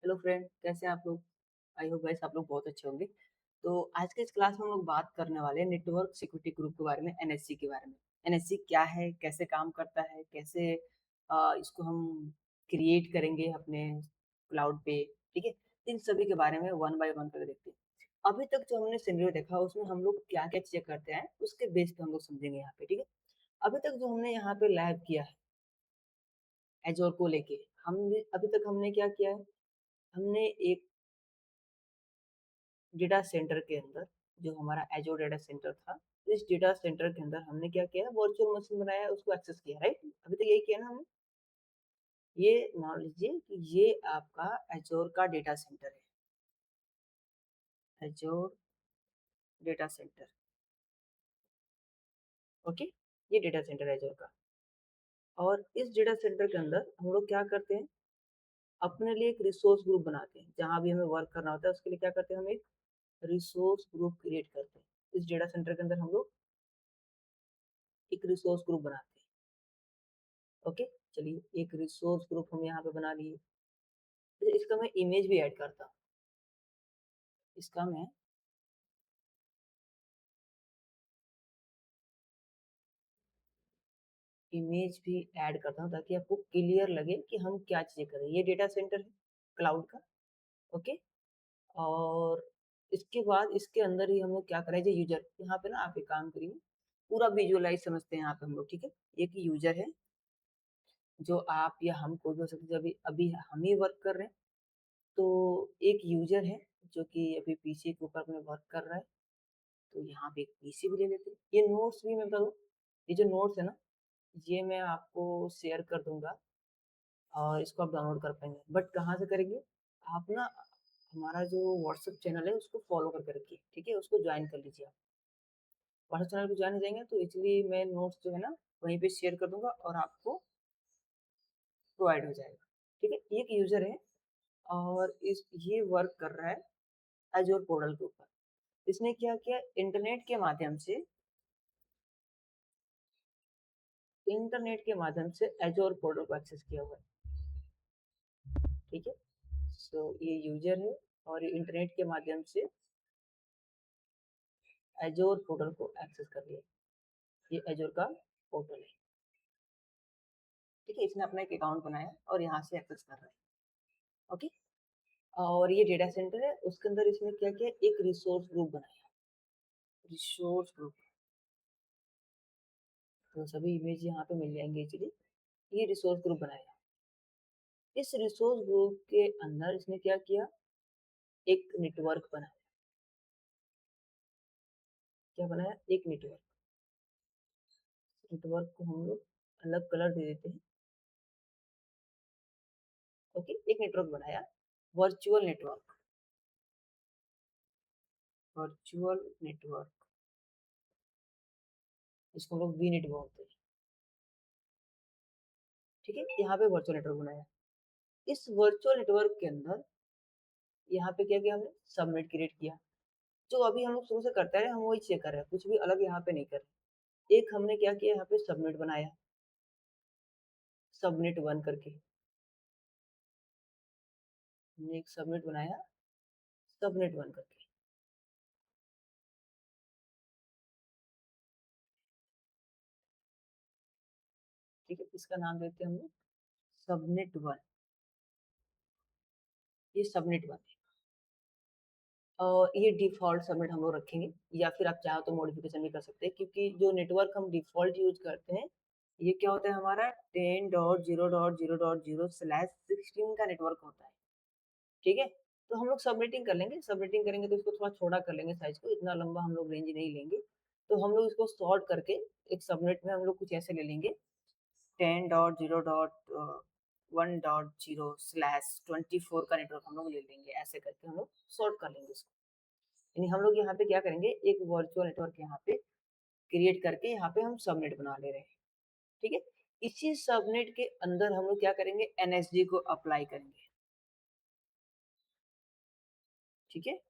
Hello friend, कैसे हैं आप लोग। आई होप गाइस आप लोग बहुत अच्छे होंगे। तो आज के इस क्लास में हम लोग बात करने वाले हैं नेटवर्क सिक्योरिटी ग्रुप के बारे में, एनएससी के बारे में। एनएससी क्या है, कैसे काम करता है, कैसे इसको हम क्रिएट करेंगे अपने क्लाउड पे। ठीक है, इन सभी के बारे में वन बाय वन करके देखते हैं। अभी तक जो हमने सिनेरियो देखा उसमें हम लोग क्या क्या चेक करते हैं उसके बेस पे हम लोग समझेंगे यहाँ पे। ठीक है, अभी तक जो हमने यहाँ पे लैब किया है एजोर को लेके, हमने अभी तक हमने क्या किया है, हमने एक डेटा सेंटर के अंदर, जो हमारा एजोर डेटा सेंटर था, इस डेटा सेंटर के अंदर हमने क्या किया, वर्चुअल मशीन बनाया, उसको एक्सेस किया। राइट, अभी तक यही किया ना हमने। ये मान लीजिए कि ये आपका एजोर का डेटा सेंटर है, एजोर डेटा सेंटर। ओके, ये डेटा सेंटर है एजोर का। और इस डेटा सेंटर के अंदर हम लोग क्या करते हैं, अपने लिए एक रिसोर्स ग्रुप बनाते हैं। जहां भी हमें वर्क करना होता है उसके लिए क्या करते हैं, हम एक रिसोर्स ग्रुप क्रिएट करते हैं। इस डेटा सेंटर के अंदर हम लोग एक रिसोर्स ग्रुप बनाते हैं। ओके, चलिए एक रिसोर्स ग्रुप हम यहाँ पे बना लिए। तो इसका मैं इमेज भी ऐड करता हूँ। इसका मैं इमेज भी ऐड करता हूँ ताकि आपको क्लियर लगे कि हम क्या चीजें कर रहे हैं। ये डेटा सेंटर है क्लाउड का। ओके, और इसके बाद इसके अंदर ही हम लोग क्या करें, जो यूजर यहाँ पे ना, आप एक काम करिए, पूरा विजुअलाइज समझते हैं यहाँ पे हम लोग। ठीक है, एक यूजर है जो आप या हम कोई भी हो सकते हैं, अभी अभी हम ही वर्क कर रहे हैं। तो एक यूजर है जो कि अभी पीसी के ऊपर अपने वर्क कर रहा है। तो यहाँ पे एक पीसी भी ले लेते हैं। ये नोट्स भी मैं बता दूँ, ये जो नोट्स है ना, ये मैं आपको शेयर कर दूंगा और इसको आप डाउनलोड कर पाएंगे। बट कहाँ से करेंगे, आप ना हमारा जो व्हाट्सएप चैनल है उसको फॉलो करके रखिए। ठीक है, उसको ज्वाइन कर लीजिए। आप व्हाट्सएप चैनल पे ज्वाइन हो जाएंगे तो इसलिए मैं नोट्स जो है ना वहीं पे शेयर कर दूंगा और आपको प्रोवाइड हो जाएगा। ठीक है, ये एक यूजर है और इस ये वर्क कर रहा है एजोर पोर्टल के ऊपर। इसने क्या किया, इंटरनेट के माध्यम से एजोर पोर्टल को एक्सेस किया हुआ है। ठीक है, सो ये यूजर है और ये इंटरनेट के माध्यम से एजोर पोर्टल को एक्सेस कर लिया। ये एजोर का पोर्टल है। ठीक है, इसने अपना एक अकाउंट बनाया और यहाँ से एक्सेस कर रहा है। ओके, और ये डेटा सेंटर है, उसके अंदर इसने क्या किया, एक रिसोर्स ग्रुप बनाया। रिसोर्स ग्रुप, तो सभी इमेज यहाँ पे मिल जाएंगे इजीली। ये रिसोर्स ग्रुप बनाया। इस रिसोर्स ग्रुप के अंदर इसने क्या किया, एक नेटवर्क बनाया। क्या बनाया, एक नेटवर्क। नेटवर्क को हम लोग अलग कलर दे देते हैं। ओके, एक नेटवर्क बनाया, वर्चुअल नेटवर्क। वर्चुअल नेटवर्क, इसको हम लोग वी नेट बोलते हैं। ठीक है, यहाँ पे वर्चुअल नेटवर्क बनाया। इस वर्चुअल नेटवर्क के अंदर यहाँ पे क्या किया, हमने सबनेट क्रिएट किया। जो अभी हम लोग शुरू से करते रहे, हम वही चेक कर रहे हैं, कुछ भी अलग यहाँ पे नहीं कर रहे। एक हमने क्या किया, यहाँ पे सबनेट बनाया, सबनेट वन करके। हमने एक सबनेट बनाया, सबनेट वन करके। ठीक है, इसका नाम देते हैं हम लोग सबनेट वन। ये सबनेट वन है और ये डिफॉल्ट सबनेट हम लोग रखेंगे, या फिर आप चाहो तो मॉडिफिकेशन भी कर सकते हैं, क्योंकि जो नेटवर्क हम डिफॉल्ट यूज करते हैं, ये क्या होता है, हमारा 10.0.0.0/16 का नेटवर्क होता है। ठीक है, तो हम लोग सबनेटिंग कर लेंगे। सबनेटिंग करेंगे तो इसको थोड़ा छोटा कर लेंगे, साइज को इतना लंबा हम लोग रेंज नहीं लेंगे। तो हम लोग इसको सॉर्ट करके एक सबनेट में हम लोग कुछ ऐसे ले लेंगे, 10.0.1.0/24 का नेटवर्क हम लोग ले लेंगे। ऐसे करके हम लोग सॉर्ट कर लेंगे इसको। यानी हम लोग यहाँ पे क्या करेंगे, एक वर्चुअल नेटवर्क यहाँ पे क्रिएट करके यहाँ पे हम सबनेट बना ले रहे हैं। ठीक है, इसी सबनेट के अंदर हम लोग क्या करेंगे, एनएसजी को अप्लाई करेंगे। ठीक है,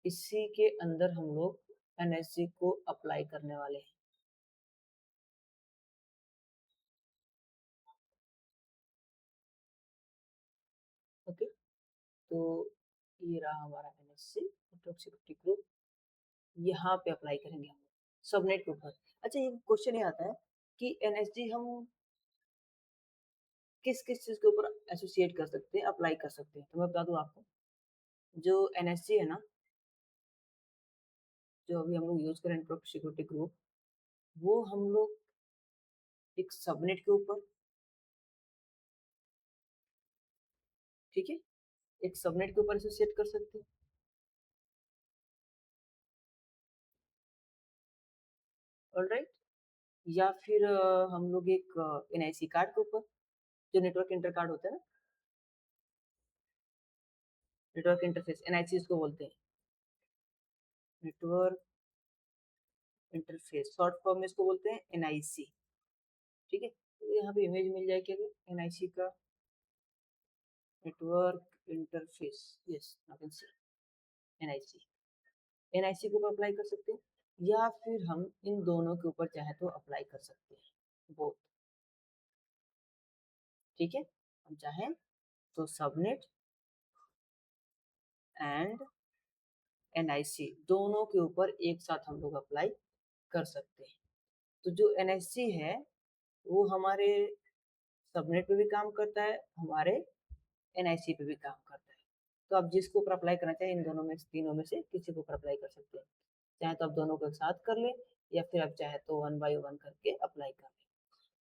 इसी के अंदर हम लोग एनएसजी को अप्लाई करने वाले हैं। तो ये रहा हमारा एनएससी नेटवर्क सिक्योरिटी ग्रुप, यहाँ पे अप्लाई करेंगे हम सबनेट के ऊपर। अच्छा, ये क्वेश्चन ये आता है कि एनएसजी हम किस किस चीज के ऊपर एसोसिएट कर सकते हैं, अप्लाई कर सकते हैं? तो मैं बता दूं आपको, जो एनएसजी है ना, जो अभी हम लोग यूज करें नेटवर्क सिक्योरिटी ग्रुप, वो हम लोग एक सबनेट के ऊपर, ठीक है, एक सबनेट के ऊपर एसोसिएट कर सकते हैं, ऑलराइट। या फिर हम लोग एक एनआईसी कार्ड के ऊपर, जो नेटवर्क इंटर कार्ड होता है ना, नेटवर्क इंटरफेस, एनआईसी इसको बोलते हैं, नेटवर्क इंटरफेस, शॉर्ट फॉर्म में इसको बोलते हैं एनआईसी, ठीक है। तो यहाँ पे इमेज मिल जाएगी एनआईसी का, network interface, yes, you can see NIC. NIC के ऊपर अप्लाई कर सकते हैं, या फिर हम इन दोनों के ऊपर चाहे तो अप्लाई कर सकते हैं, बोथ, ठीक है। हम चाहें तो सबनेट एंड एनआईसी दोनों के ऊपर एक साथ हम लोग अप्लाई कर सकते हैं। तो जो एनआईसी है वो हमारे सबनेट पे भी काम करता है, हमारे एनआईसी पे भी काम करता है। तो आप जिसके ऊपर अप्लाई करना चाहें, इन दोनों में, तीनों में से किसी के ऊपर अप्लाई कर सकते हैं। चाहे तो आप दोनों को एक साथ कर लें, या फिर आप चाहे तो वन बाय वन करके अप्लाई कर लें।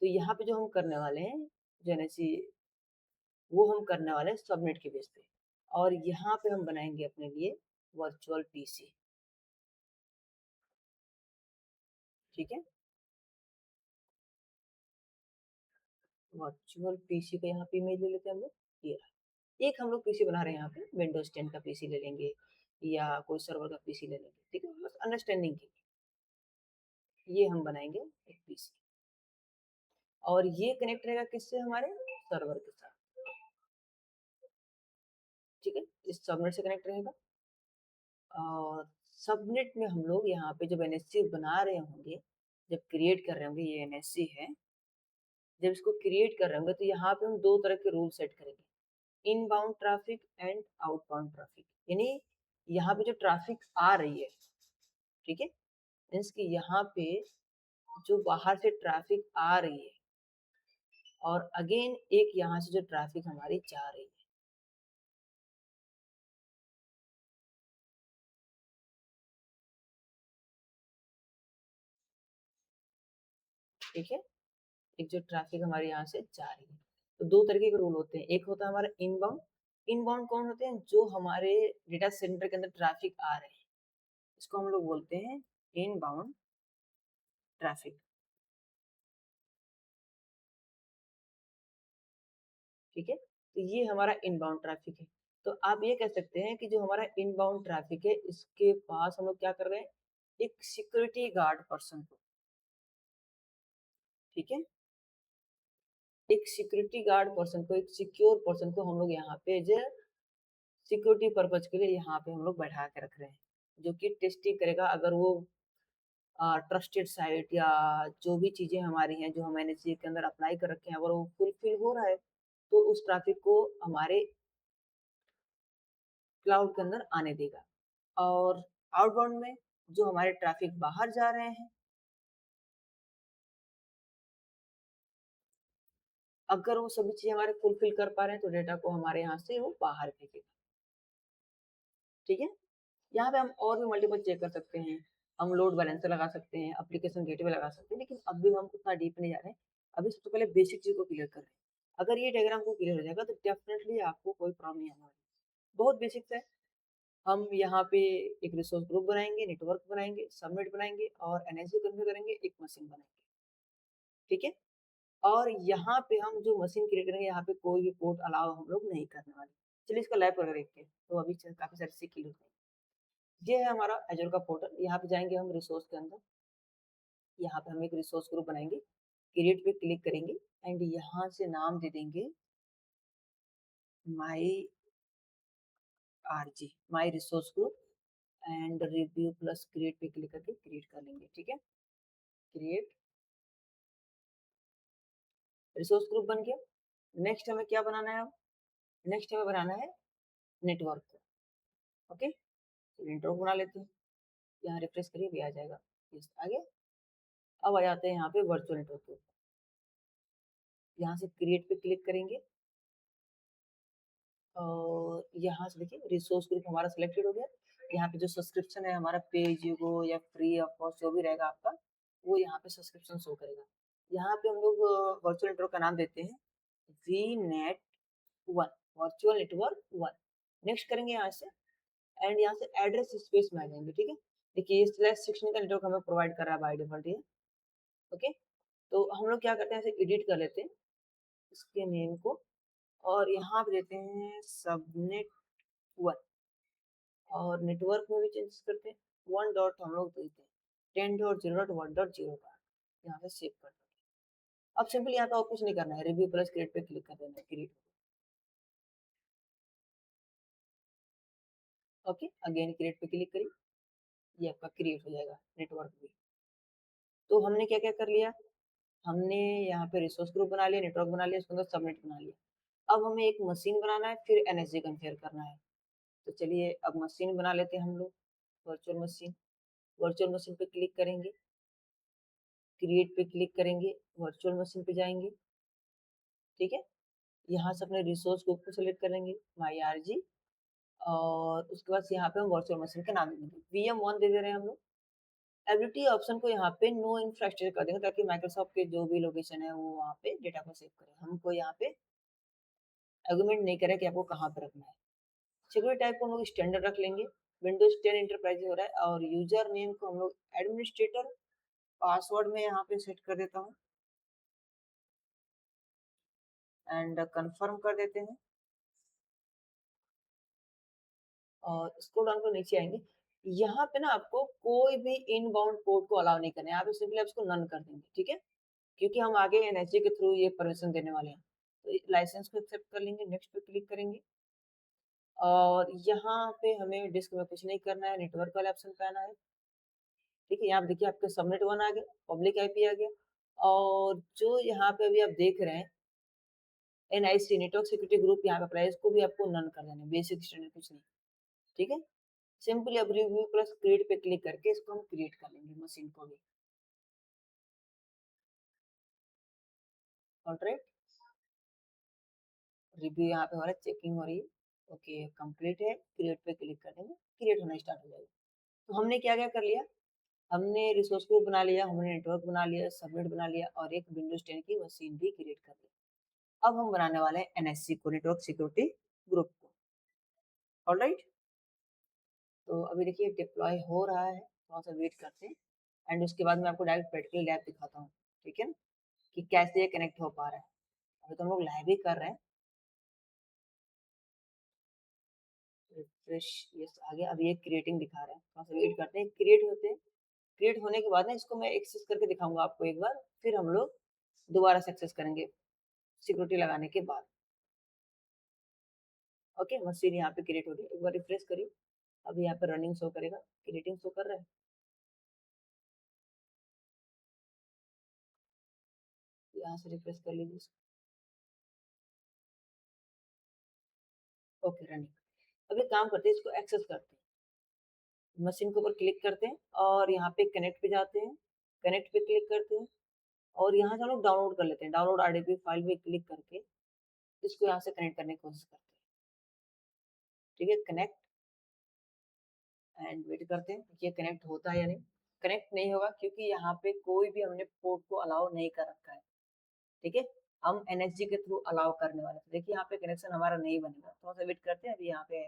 तो यहाँ पे जो हम करने वाले हैं, जो एनआईसी, वो हम करने वाले हैं सबनेट के बेस पे। और यहाँ पे हम बनाएंगे अपने लिए वर्चुअल पीसी, ठीक है। वर्चुअल पीसी का यहाँ पे इमेज ले लेते हैं हम लोग, ये एक हम लोग पीसी बना रहे हैं यहाँ पे, विंडोज 10 का पीसी ले लेंगे, या कोई सर्वर का पीसी ले लेंगे, ठीक है, बस अंडरस्टैंडिंग के लिए ये हम बनाएंगे एक पीसी। और ये कनेक्ट रहेगा किससे, हमारे सर्वर के साथ, ठीक है, इस सबनेट से कनेक्ट रहेगा। और सबनेट में हम लोग यहाँ पे जब एनएससी बना रहे होंगे, जब क्रिएट कर रहे होंगे, ये एनएससी है, जब इसको क्रिएट कर रहे होंगे तो यहाँ पे हम दो तरह के रूल सेट करेंगे, inbound traffic and outbound traffic. यानी यहाँ पे जो ट्रैफिक आ रही है, ठीक है, मीन्स कि यहाँ पे जो बाहर से ट्रैफिक आ रही है, और अगेन एक यहाँ से जो ट्रैफिक हमारी जा रही है, ठीक है, एक जो ट्रैफिक हमारे यहाँ से जा रही है। तो दो तरीके के रूल होते हैं, एक होता है हमारा इनबाउंड। इनबाउंड कौन होते हैं, जो हमारे डेटा सेंटर के अंदर ट्रैफिक आ रहे हैं, इसको हम लोग बोलते हैं इनबाउंड ट्रैफिक, ठीक है। तो ये हमारा इनबाउंड ट्रैफिक है। तो आप ये कह सकते हैं कि जो हमारा इनबाउंड ट्रैफिक है, इसके पास हम लोग क्या कर रहे हैं, एक सिक्योरिटी गार्ड पर्सन को, ठीक है, एक सिक्योरिटी गार्ड पर्सन को, एक सिक्योर पर्सन को हम लोग यहाँ पे जो सिक्योरिटी पर्पज के लिए यहाँ पे हम लोग बैठा के रख रहे हैं, जो कि टेस्टिंग करेगा अगर वो ट्रस्टेड साइट या जो भी चीजें हमारी हैं जो हम एनएससी के अंदर अप्लाई कर रखे हैं, अगर वो फुलफिल हो रहा है, तो उस ट्रैफिक को हमारे क्लाउड के अंदर आने देगा। और आउटबाउंड में जो हमारे ट्रैफिक बाहर जा रहे हैं, अगर वो सभी चीजें हमारे फुलफिल कर पा रहे हैं, तो डेटा को हमारे यहाँ से वो बाहर भेजेगा, ठीक है। यहाँ पे हम और भी मल्टीपल चेक कर सकते हैं, हम लोड बैलेंसर लगा सकते हैं, एप्लीकेशन गेटवे लगा सकते हैं, लेकिन अभी हम उतना डीप नहीं जा रहे हैं। अभी सबसे पहले बेसिक चीज को क्लियर कर रहे हैं। अगर ये डायग्राम को क्लियर हो जाएगा तो डेफिनेटली आपको कोई प्रॉब्लम नहीं आने वाली। बहुत बेसिक्स है। हम यहाँ पे एक रिसोर्स ग्रुप बनाएंगे, नेटवर्क बनाएंगे, सबनेट बनाएंगे, और एनएससी कन्फिगर करेंगे, एक मशीन बनाएंगे, ठीक है। और यहाँ पे हम जो मशीन क्रिएट करेंगे, यहाँ पे कोई भी पोर्ट अलाउ हम लोग नहीं करने वाले। चलिए इसका लैब करके देखते हैं, तो अभी काफी सारी चीजें क्लियर हो गई। ये है हमारा एजोर का पोर्टल। यहाँ पे जाएंगे हम रिसोर्स के अंदर, यहाँ पे हम एक रिसोर्स ग्रुप बनाएंगे, क्रिएट पे क्लिक करेंगे, एंड यहाँ से नाम दे देंगे my RG, my resource group, and review plus create पे क्लिक करके क्रिएट कर लेंगे, ठीक है। क्रिएट रिसोर्स ग्रुप बन गया। नेक्स्ट हमें क्या बनाना है, अब नेक्स्ट हमें बनाना है नेटवर्क को। ओके, नेटवर्क बना लेते हैं। यहाँ रिफ्रेश करिए भी आ जाएगा। यस, आ गया। अब आ जाते हैं यहाँ पे वर्चुअल नेटवर्क पे। यहाँ से क्रिएट पे क्लिक करेंगे और यहाँ से देखिए रिसोर्स ग्रुप हमारा सिलेक्टेड हो गया। यहाँ पे जो सब्सक्रिप्शन है हमारा पेज वो या फ्री ऑफ कॉस्ट जो भी रहेगा आपका, वो यहाँ पे सब्सक्रिप्शन शो करेगा। यहाँ पे हम लोग वर्चुअल नेटवर्क का नाम देते हैं V net one, virtual network one. Next करेंगे यहाँ से एंड यहाँ से एड्रेस स्पेस में आ जाएंगे। ठीक है, देखिए स्लैश 16 का नेटवर्क हमें प्रोवाइड कर रहा है बाय डिफॉल्ट ये। ओके, तो हम लोग क्या करते हैं, ऐसे एडिट कर लेते हैं इसके नेम को और यहाँ पे देते हैं सबनेट वन और नेटवर्क में भी चेंज करते हैं। वन डॉट हम लोग देते हैं 10.0.1.0 का, यहाँ से सेव कर देते हैं। अब सिंपल यहाँ पे और कुछ नहीं करना है, रिव्यू प्लस क्रिएट पे क्लिक कर देना है, क्रिएट। ओके, अगेन क्रिएट पे क्लिक करिए, ये आपका क्रिएट हो जाएगा नेटवर्क भी। तो हमने क्या क्या कर लिया, हमने यहाँ पे रिसोर्स ग्रुप बना लिया, नेटवर्क बना लिया, उसके अंदर सबनेट बना लिया। अब हमें एक मशीन बनाना है, फिर एनएसजी कन्फिगर करना है। तो चलिए अब मशीन बना लेते हैं हम लोग, वर्चुअल मशीन। वर्चुअल मशीन पे क्लिक करेंगे, क्रिएट पे क्लिक करेंगे, वर्चुअल मशीन पे जाएंगे। ठीक है, यहाँ से अपने रिसोर्स ग्रुप को सिलेक्ट करेंगे माई आर जी और उसके बाद यहाँ पे हम वर्चुअल मशीन का नाम देंगे VM1 दे दे रहे हैं हम लोग। एबिलिटी ऑप्शन को यहाँ पे नो इंफ्रास्ट्रक्चर कर देंगे ताकि माइक्रोसॉफ्ट के जो भी लोकेशन है वो वहाँ पे डेटा को सेव करे, हमको यहाँ पे आर्गुमेंट नहीं करे कि आपको कहाँ पे रखना है। सिक्योरिटी टाइप को हम लोग स्टैंडर्ड रख लेंगे, विंडोज 10 इंटरप्राइज हो रहा है और यूजर नेम को हम लोग एडमिनिस्ट्रेटर, पासवर्ड में यहाँ पे सेट कर देता हूँ एंड कंफर्म कर देते हैं और स्क्रॉल डाउन कर नीचे आएंगे। यहाँ पे ना आपको कोई भी इनबाउंड पोर्ट को अलाउ नहीं करना है, आप सिंपली इसको नन कर देंगे। ठीक है, क्योंकि हम आगे एनएसजी के थ्रू ये परमिशन देने वाले हैं। तो लाइसेंस को एक्सेप्ट कर लेंगे, नेक्स्ट पे क्लिक करेंगे और यहाँ पे हमें डिस्क में कुछ नहीं करना है, नेटवर्क वाला ऑप्शन पे आना है। ठीक है, यहाँ पे देखिए आपके सबनेट वन आ गया, पब्लिक आईपी आ गया और जो यहाँ पे अभी आप देख रहे हैं एनआईसी नेटवर्क सिक्योरिटी ग्रुप यहाँ पे अप्लाई, इसको भी आपको नन कर देना है, बेसिक स्टैंडर्ड कुछ नहीं। ठीक है, सिंपली अब रिव्यू प्लस क्रिएट पे क्लिक करके इसको हम क्रिएट कर लेंगे मशीन को भी। ऑलराइट, रिव्यू यहाँ पे हो रहा है, चेकिंग हो रही है। ओके, कंप्लीट है, क्रिएट पे क्लिक कर देंगे, क्रिएट होना स्टार्ट हो जाएगा। तो हमने क्या क्या कर लिया, हमने रिसोर्स ग्रुप बना लिया, हमने नेटवर्क बना लिया, सबनेट बना लिया और एक विंडोज 10 की मशीन भी क्रिएट कर लिया। अब हम बनाने वाले हैं एनएससी को, नेटवर्क सिक्योरिटी ग्रुप को। ऑलराइट, तो अभी देखिए डिप्लॉय हो रहा है, थोड़ा सा वेट करते हैं एंड उसके बाद मैं आपको डायरेक्ट प्रैक्टिकल लैब दिखाता हूँ। ठीक है, कि कैसे ये कनेक्ट हो पा रहा है। अभी तो हम लोग लाइव ही कर रहे हैं। रिफ्रेश, यस आ गया। अब ये क्रिएटिंग दिखा रहा है, थोड़ा सा वेट करते हैं, क्रिएट होते हैं। क्रिएट होने के बाद ना इसको मैं एक्सेस करके दिखाऊंगा आपको एक बार, फिर हम लोग दोबारा से एक्सेस करेंगे सिक्योरिटी लगाने के बाद। ओके, मशीन यहाँ पे क्रिएट हो गई, एक बार रिफ्रेश करिए। अभी यहाँ पे रनिंग शो करेगा, क्रिएटिंग शो कर रहा है। यहाँ से रिफ्रेश कर लीजिए। Okay, running. अभी काम करते हैं, इसको एक्सेस करते हैं, मशीन के ऊपर क्लिक करते हैं और यहाँ पे कनेक्ट पे जाते हैं, कनेक्ट पे क्लिक करते हैं और यहाँ से हम लोग डाउनलोड कर लेते हैं, डाउनलोड आरडीपी फाइल पे क्लिक करके इसको यहाँ से कनेक्ट करने की कोशिश करते हैं। ठीक है, कनेक्ट एंड वेट करते हैं कि ये कनेक्ट होता है या नहीं। कनेक्ट नहीं होगा क्योंकि यहाँ पे कोई भी हमने पोर्ट को अलाउ नहीं कर रखा है। ठीक है, हम एनएसजी के थ्रू अलाउ करने वाले हैं। देखिए यहाँ पे कनेक्शन हमारा नहीं बनेगा, थोड़ा सा वेट करते हैं। अभी यहाँ पे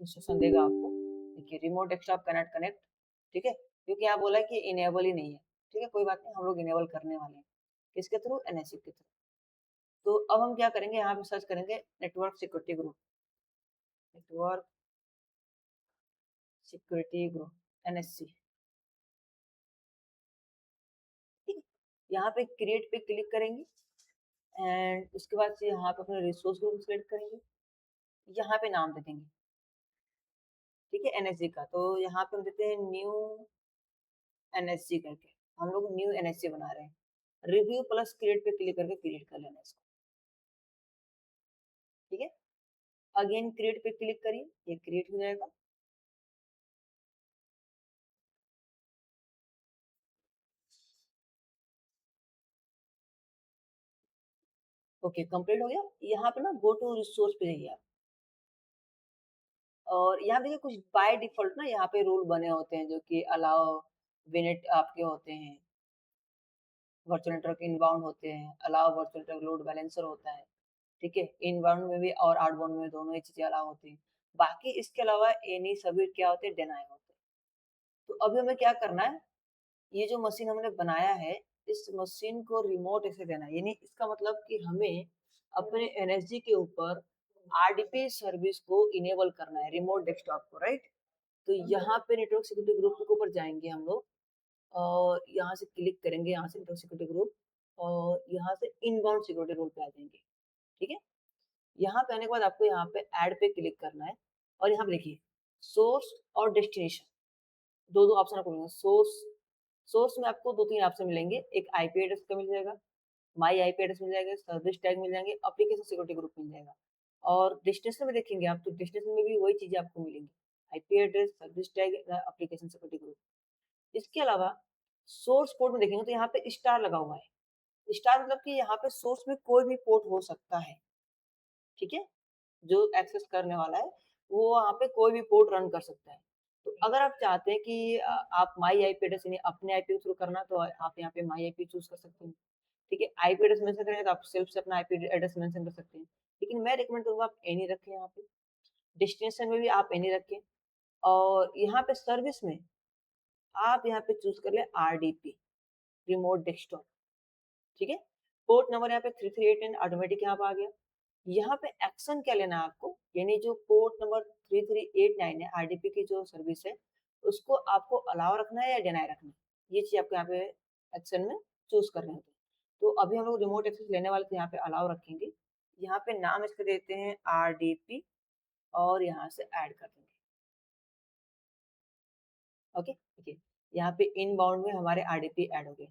इंस्ट्रक्शन देगा आपको, देखिए रिमोट डेस्कटॉप कनेक्ट कनेक्ट। ठीक है, क्योंकि यहाँ बोला है कि इनेबल ही नहीं है। ठीक है, कोई बात नहीं, हम लोग इनेबल करने वाले हैं, किसके थ्रू, एनएसजी के थ्रू। तो अब हम क्या करेंगे, यहाँ पे सर्च करेंगे network security group, network security group NSC. ठीक है, यहाँ पे क्रिएट पे क्लिक करेंगे एंड उसके बाद से यहाँ पे अपने रिसोर्स ग्रुप सेलेक्ट करेंगे, यहाँ पे नाम दे देंगे। ठीक है, एनएसजी का, तो यहाँ पे हम देते हैं न्यू एनएसजी करके, हम लोग न्यू एनएसजी बना रहे हैं। रिव्यू प्लस क्रिएट पे क्लिक करके क्रिएट कर लेना इसको। ठीक है, अगेन क्रिएट पे क्लिक करिए, ये क्रिएट हो जाएगा। ओके, कंप्लीट हो गया। यहाँ पे ना गो टू रिसोर्स पे जाइए आप, और यहाँ देखिए कुछ बाय डिफ़ॉल्ट ना यहाँ पे रूल बने होते हैं, जो कि अलाउ विनेट आपके होते हैं, वर्चुअल नेटवर्क इनबाउंड होते हैं, allow virtual network load balancer होता है, ठीक है? इनबाउंड में भी और आउटबाउंड में दोनों ही चीज़ें अलाउ होती हैं। बाकी इसके अलावा एनी सभी क्या होते हैं, डिनाई होते हैं। तो अभी हमें क्या करना है, ये जो मशीन हमने बनाया है, इस मशीन को रिमोट एक्सेस देना है। यानी इसका मतलब कि हमें अपने एनएसजी के ऊपर आरडीपी सर्विस को इनेबल करना है, रिमोट डेस्कटॉप को, राइट? तो यहाँ पे नेटवर्क सिक्योरिटी ग्रुप के ऊपर जाएँगे हम लोग, और यहाँ से क्लिक करेंगे, यहाँ से नेटवर्क सिक्योरिटी ग्रुप, और यहाँ से इनबाउंड सिक्योरिटी रूल पे आ जाएँगे, ठीक है? यहाँ पे आने के बाद आपको यहाँ पे ऐड पे क्लिक करना है, और यहाँ पे देखिए सोर्स और डेस्टिनेशन, 2-2 ऑप्शन आपको मिलेंगे। सोर्स सोर्स में आपको 2-3 ऑप्शन मिलेंगे, एक आईपी एड्रेस का मिल जाएगा, माई आईपी एड्रेस मिल जाएगा, सर्विस टैग मिल जाएँगे, एप्लीकेशन सिक्योरिटी ग्रुप मिल जाएगा। और डेस्टिनेशन में देखेंगे आप, तो डेस्टिनेशन में भी वही चीज़ें आपको मिलेंगी, IP address, service tag, application security group. इसके अलावा सोर्स पोर्ट में देखेंगे तो यहाँ पे स्टार लगा हुआ है। स्टार मतलब कि यहाँ पे सोर्स में कोई भी पोर्ट हो सकता है, ठीक है? जो एक्सेस करने वाला है, वो वहाँ पे कोई भी पोर्ट रन कर सकता है। तो अगर आप चाहते हैं कि आप माई आईपी एड्रेस यानी अपने आईपी के थ्रू करना, तो आप यहाँ पे माई आईपी चूज़ कर सकते हैं, ठीक है? आईपी एड्रेस मेंशन करेंगे तो आप सेल्फ से अपना आईपी एड्रेस मेंशन कर सकते हैं। लेकिन मैं रिकमेंड करूँगा आप एनी रखें यहाँ पे। डेस्टिनेशन में भी आप एनी रखें, और यहाँ पे सर्विस में आप यहाँ पे चूज़ कर लें आरडीपी, रिमोट डेस्कटॉप, ठीक है? पोर्ट नंबर यहाँ पे 3389 ऑटोमेटिक यहाँ पे आ गया। यहाँ पे एक्शन क्या लेना है आपको, यानी जो पोर्ट नंबर 3389 है, आरडीपी की जो सर्विस है, उसको आपको अलाउ रखना है या डिनाई रखना है, ये चीज़ आपको यहाँ पे एक्शन में चूज़ करने होते हैं। तो अभी हम लोग रिमोट एक्सेस लेने वाले थे, यहाँ पे अलाउ रखेंगे। यहाँ पे नाम इसका देते हैं आरडीपी, और यहाँ से ऐड कर देंगे। ओके, देखिए यहाँ पे इनबाउंड में हमारे आरडीपी ऐड हो गए।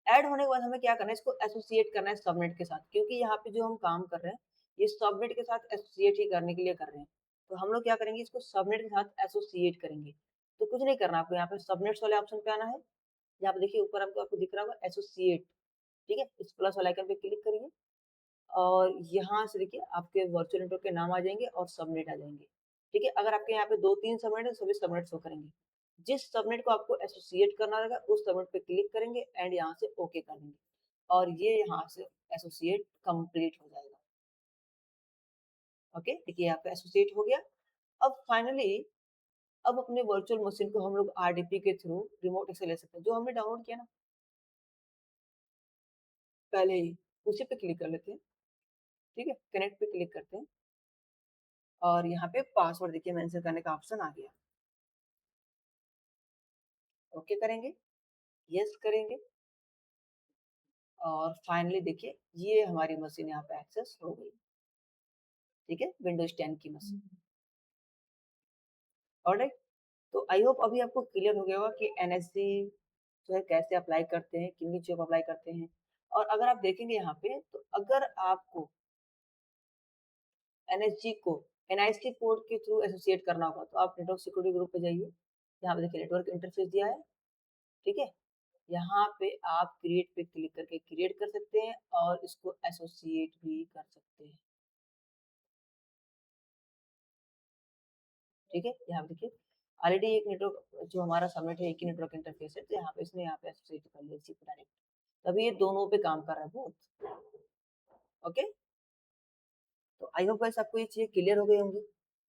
ऐड होने के बाद हमें क्या करना है, इसको एसोसिएट करना है सबनेट के साथ, क्योंकि यहाँ पे जो हम काम कर रहे हैं, ये सबनेट के साथ एसोसिएट ही करने के लिए कर रहे हैं। तो हम लोग क्या करेंगे, इसको सबनेट के साथ एसोसिएट करेंगे। तो कुछ नहीं करना, आपको यहाँ पे सबनेट्स वाले ऑप्शन पे आना है। यहाँ पे देखिए ऊपर आपको आपको दिख रहा होगा एसोसिएट, ठीक है? इस प्लस वाले आइकन पे क्लिक करिए, और यहाँ से देखिए आपके वर्चुअल नेटवर्क के नाम आ जाएँगे और सबनेट आ जाएँगे। ठीक है? अगर आपके यहाँ पे 2-3 सबनेट है, सभी सबनेट शो करेंगे। जिस सबनेट को आपको एसोसिएट करना रहेगा, उस सबनेट पे क्लिक करेंगे एंड यहाँ से ओके कर देंगे, और ये यहाँ से एसोसिएट कंप्लीट हो जाएगा। ओके? देखिए यहाँ पे एसोसिएट हो गया। अब फाइनली अब अपने वर्चुअल मशीन को हम लोग आरडीपी के थ्रू रिमोट एक्सेस ले सकते हैं, जो हमने डाउनलोड किया ना पहले ही, उसी पे क्लिक कर लेते हैं। ठीक है? कनेक्ट पे क्लिक करते हैं, और यहाँ पे पासवर्ड देखिए मेंशन करने का ऑप्शन आ गया। ओके करेंगे, यस करेंगे, और फाइनली देखिए ये हमारी मशीन यहाँ पे एक्सेस हो गई। ठीक है, विंडोज 10 की मशीन। ऑलराइट, तो आई होप अभी आपको क्लियर हो गया होगा कि एनएससी जो है कैसे अप्लाई करते हैं, किन चीजों को अप्लाई करते हैं। और अगर आप देखेंगे यहाँ पे, तो अगर आपको एनएसजी को एनआईसी पोर्ट के थ्रू एसोसिएट करना होगा, तो आप नेटवर्क सिक्योरिटी ग्रुप पे जाइए। यहाँ पे देखिए नेटवर्क इंटरफेस दिया है, ठीक है? यहाँ पे आप क्रिएट पे क्लिक करके क्रिएट कर सकते हैं, और इसको एसोसिएट भी कर सकते हैं। ठीक है? यहाँ पे देखिए ऑलरेडी एक नेटवर्क जो हमारा सबनेट है, एक ही नेटवर्क इंटरफेस है, तो यहाँ पे इसने यहाँ पे एसोसिएट कर लिया इसी पे डायरेक्ट। तभी ये दोनों पे काम कर रहा है बोथ। ओके? तो आई होप गाइस आपको ये चीज़ें क्लियर हो गई होंगी।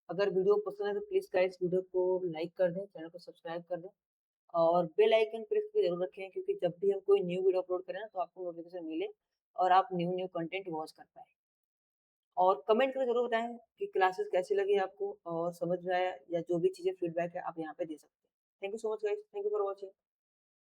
अगर वीडियो पसंद है तो प्लीज़ गाइस वीडियो को लाइक कर दें, चैनल को सब्सक्राइब कर दें, और बेल आइकन प्रेस करके ज़रूर रखें, क्योंकि जब भी हम कोई न्यू वीडियो अपलोड करें ना, तो आपको नोटिफिकेशन मिले और आप न्यू न्यू कंटेंट वॉच कर पाएँ। और कमेंट करके ज़रूर बताएँ कि क्लासेस कैसी लगी आपको और समझ में आया, या जो भी चीज़ें फीडबैक है आप यहाँ पे दे सकते हैं। Thank you so much guys, thank you for watching.